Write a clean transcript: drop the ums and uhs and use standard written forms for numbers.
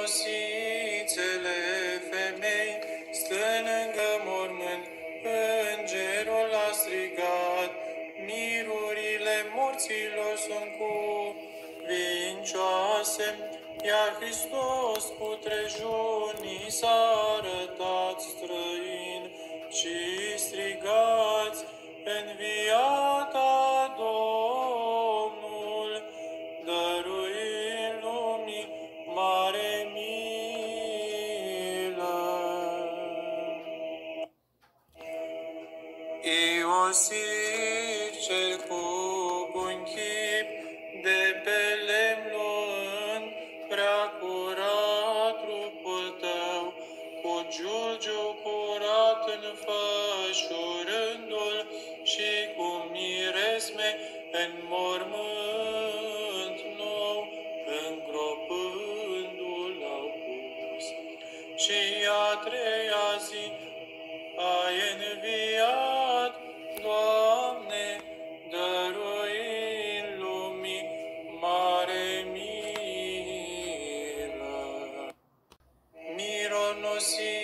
Mironosițele femei, stă lângă mormânt, îngerul a strigat, mirurile morților sunt cuvincioase, iar Hristos putrejunii s-a arătat străin și strigați, înviat a Domnul, dăruind lumii mare milă. Iosif cel cu bun chip, de pe lemn luând, prea curat trupul tău, cu giulgiu curat înfășurându-l și cu miresme în mormânt nou, îngropându-l au pus. Și a treia zi ai înviat, Doamne, dăruind lumii mare milă. Mironosițele